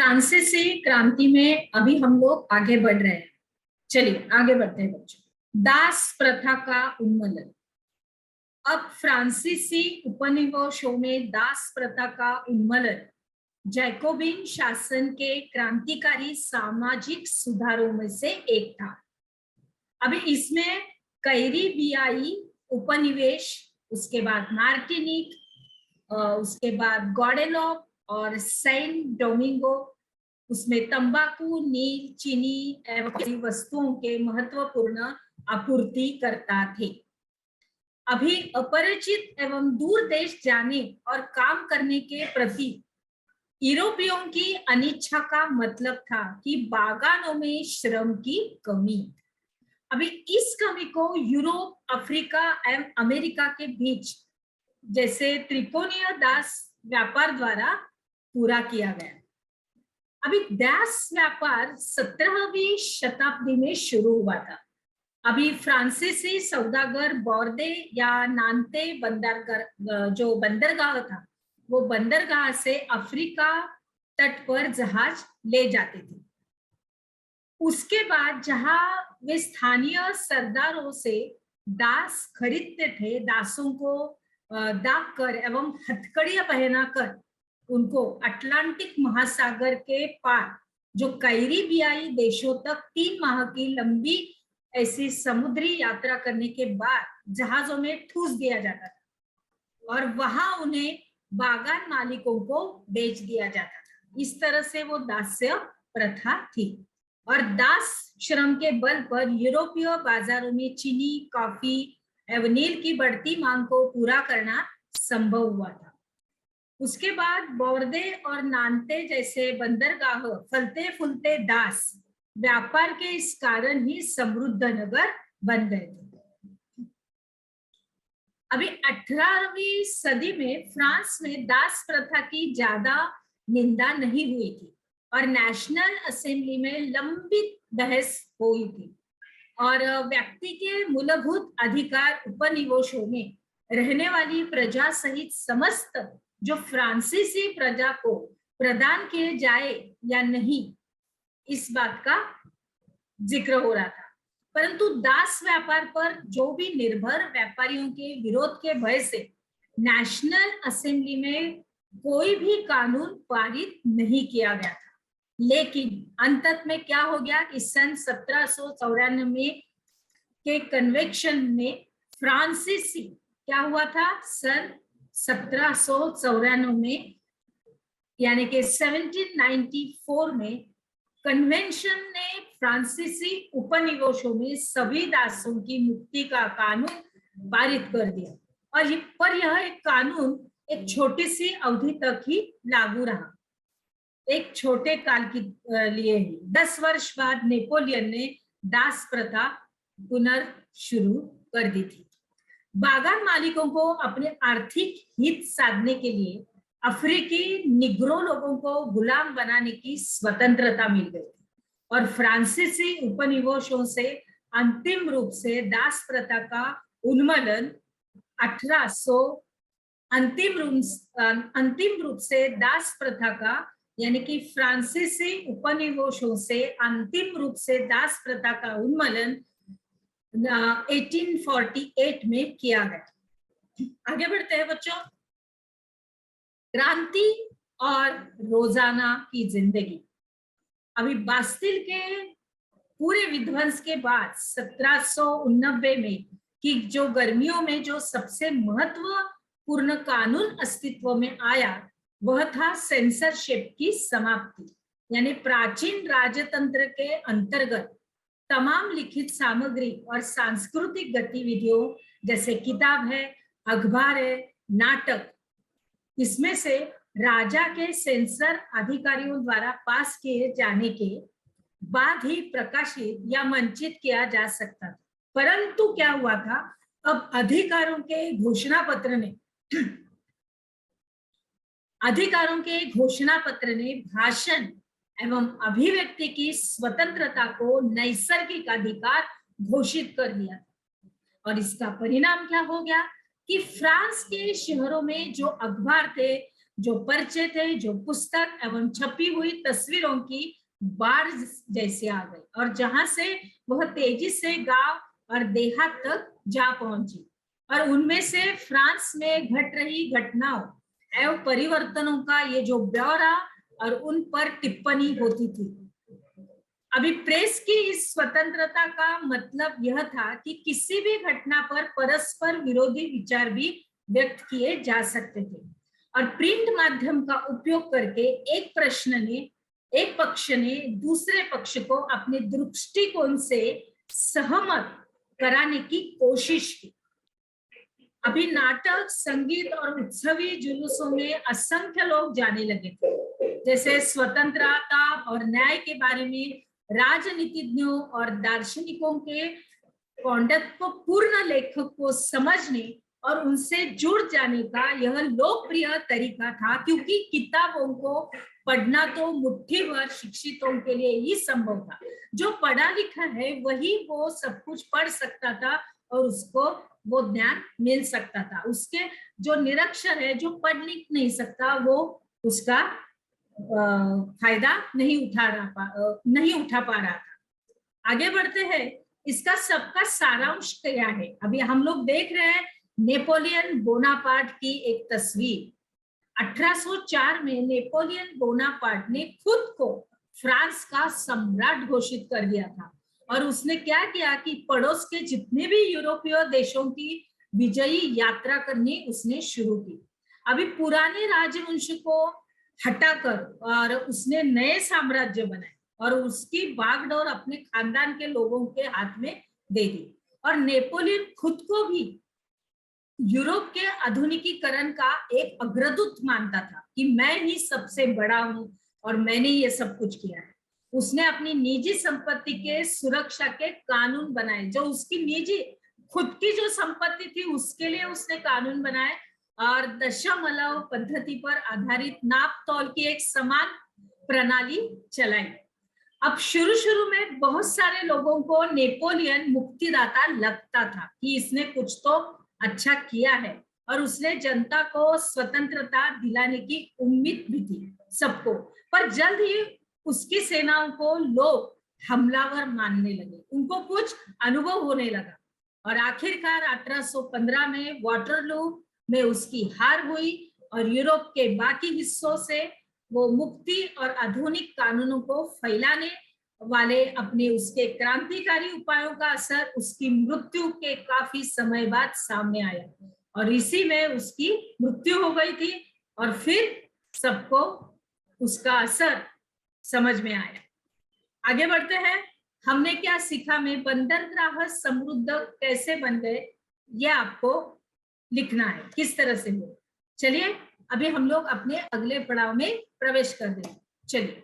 फ्रांसीसी क्रांति में अभी हम लोग आगे बढ़ रहे हैं। चलिए आगे बढ़ते हैं बच्चों। दास प्रथा का उन्मूलन। अब फ्रांसीसी उपनिवेशों में दास प्रथा का उन्मूलन जैकोबिन शासन के क्रांतिकारी सामाजिक सुधारों में से एक था। अभी इसमें कैरिबियाई उपनिवेश, उसके बाद मार्टिनिक, उसके बाद ग्वाडेलोप और सेंट डोमिंगो, उसमें तंबाकू, नील, चीनी एवं वस्तुओं के महत्वपूर्ण आपूर्ति करता थे। अभी अपरिचित एवं दूर देश जाने और काम करने के प्रति यूरोपियों की अनिच्छा का मतलब था कि बागानों में श्रम की कमी। अभी इस कमी को यूरोप, अफ्रीका एवं अमेरिका के बीच जैसे त्रिकोणीय दास व्यापार द्वारा पूरा किया गया। अभी दास व्यापार 17वीं शताब्दी में शुरू हुआ था। अभी फ्रांसीसी सौदागर बोर्दे या नान्ते बंदरगाह, जो बंदरगाह था, वो बंदरगाह से अफ्रीका तट पर जहाज ले जाते थे। उसके बाद जहां वे स्थानीय सरदारों से दास खरीदते थे, दासों को दाग कर एवं हथकड़ियां पहनाकर उनको अटलांटिक महासागर के पार जो कैरिबियाई देशों तक 3 माह की लंबी ऐसी समुद्री यात्रा करने के बाद जहाजों में ठूस दिया जाता था और वहां उन्हें बागान मालिकों को बेच दिया जाता था। इस तरह से वो दास्य प्रथा थी और दास श्रम के बल पर यूरोपीय बाजारों में चीनी, कॉफी एवं नील की बढ़ती मांग को पूरा करना संभव हुआ था। उसके बाद बोर्दे और नान्ते जैसे बंदरगाह फलते फूलते दास व्यापार के इस कारण ही समृद्ध नगर बन गए थे। अभी 18वीं सदी में फ्रांस में दास प्रथा की ज्यादा निंदा नहीं हुई थी और नेशनल असेंबली में लंबी बहस हुई थी और व्यक्ति के मूलभूत अधिकार उपनिवेशों में रहने वाली प्रजा सहित समस्त जो फ्रांसीसी प्रजा को प्रदान किए जाए या नहीं, इस बात का जिक्र हो रहा था। परंतु दास व्यापार पर जो भी निर्भर व्यापारियों के विरोध के भय से नेशनल असेंबली में कोई भी कानून पारित नहीं किया गया था। लेकिन अंतत में क्या हो गया कि सन 1794 के कन्वेंशन में फ्रांसीसी क्या हुआ था, सन 1794 में यानी कि 1794 में कन्वेंशन ने फ्रांसीसी उपनिवेशों में सभी दासों की मुक्ति का कानून पारित कर दिया और पर यह एक कानून एक छोटी सी अवधि तक ही लागू रहा, एक छोटे काल के लिए ही। 10 वर्ष बाद नेपोलियन ने दास प्रथा पुनर्शुरू कर दी थी। बागान मालिकों को अपने आर्थिक हित साधने के लिए अफ्रीकी निग्रो लोगों को गुलाम बनाने की स्वतंत्रता मिल गई और फ्रांसीसी उपनिवेशों से अंतिम रूप से दास प्रथा का उन्मूलन 1800 अंतिम रूप से दास प्रथा का यानी कि फ्रांसीसी उपनिवेशों से अंतिम रूप से दास प्रथा का उन्मूलन 1848 में किया गया। आगे बढ़ते हैं बच्चों। क्रांति और रोजाना की जिंदगी। अभी बास्तिल के पूरे विध्वंस के बाद 1789 में कि जो गर्मियों में जो सबसे महत्वपूर्ण कानून अस्तित्व में आया वह था सेंसरशिप की समाप्ति, यानी प्राचीन राजतंत्र के अंतर्गत तमाम लिखित सामग्री और सांस्कृतिक गतिविधियों जैसे किताब है, अखबार है, नाटक, इसमें से राजा के सेंसर अधिकारियों द्वारा पास किए जाने के बाद ही प्रकाशित या मंचित किया जा सकता था। परंतु क्या हुआ था, अब अधिकारों के घोषणा पत्र ने भाषण एवं अभिव्यक्ति की स्वतंत्रता को नैसर्गिक अधिकार घोषित कर दिया और इसका परिणाम क्या हो गया कि फ्रांस के शहरों में जो अखबार थे जो पर्चे थे, जो पुस्तक एवं छपी हुई तस्वीरों की बाढ़ जैसे आ गई, और जहां से वह तेजी से गांव और देहात तक जा पहुंची, और उनमें से फ्रांस में घट रही घटनाओं एवं परिवर्तनों का ये जो ब्यौरा और उन पर टिप्पणी होती थी। अभी प्रेस की इस स्वतंत्रता का मतलब यह था कि किसी भी घटना पर परस्पर विरोधी विचार भी व्यक्त किए जा सकते थे, और प्रिंट माध्यम का उपयोग करके एक पक्ष ने दूसरे पक्ष को अपने दृष्टिकोण से सहमत कराने की कोशिश की। अभी नाटक, संगीत और उत्सवी जुलूसों में असंख्य लोग जाने लगे थे। जैसे स्वतंत्रता और न्याय के बारे में राजनीतिज्ञों और दार्शनिकों के पांडित्य को पूर्ण लेखक को समझने और उनसे जुड़ जाने का यह लोकप्रिय तरीका था, क्योंकि किताबों को पढ़ना तो मुट्ठी भर शिक्षितों के लिए ही संभव था। जो पढ़ा लिखा है वही वो सब कुछ पढ़ सकता था और उसको वो ज्ञान मिल सकता था। उसके जो निरक्षर है, जो पढ़ लिख नहीं सकता, वो उसका फायदा नहीं उठा पा रहा था। आगे बढ़ते हैं, इसका सबका सारांश क्या है। अभी हम लोग देख रहे हैं नेपोलियन बोनापार्ट की एक तस्वीर। 1804 में नेपोलियन बोनापार्ट ने खुद को फ्रांस का सम्राट घोषित कर दिया था, और उसने क्या किया कि पड़ोस के जितने भी यूरोपीय देशों की विजयी यात्रा करनी उसने शुरू की। अभी पुराने राजवंश को हटाकर और उसने नए साम्राज्य बनाए और उसकी बागडोर अपने खानदान के लोगों के हाथ में दे दी। और नेपोलियन खुद को भी यूरोप के आधुनिकीकरण का एक अग्रदूत मानता था कि मैं ही सबसे बड़ा हूं और मैंने ये सब कुछ किया है। उसने अपनी निजी संपत्ति के सुरक्षा के कानून बनाए, जो उसकी निजी खुद की जो संपत्ति थी उसके लिए उसने कानून बनाए, और दशमलव पद्धति पर आधारित नाप तौल की एक समान प्रणाली चलाई। अब शुरू में बहुत सारे लोगों को नेपोलियन मुक्तिदाता लगता था कि इसने कुछ तो अच्छा किया है, और उसने जनता को स्वतंत्रता दिलाने की उम्मीद भी थी सबको। पर जल्द ही उसकी सेनाओं को लोग हमलावर मानने लगे, उनको कुछ अनुभव होने लगा, और आखिरकार 1815 में वाटरलू में उसकी हार हुई, और यूरोप के बाकी हिस्सों से वो मुक्ति और आधुनिक कानूनों को फैलाने वाले अपने उसके क्रांतिकारी उपायों का असर उसकी मृत्यु के काफी समय बाद सामने आया, और इसी में उसकी मृत्यु हो गई थी, और फिर सबको उसका असर समझ में आया। आगे बढ़ते हैं, हमने क्या सीखा में बंदरगाह समृद्ध कैसे बन गए, ये आपको लिखना है किस तरह से हो। चलिए अभी हम लोग अपने अगले पड़ाव में प्रवेश कर दें। चलिए।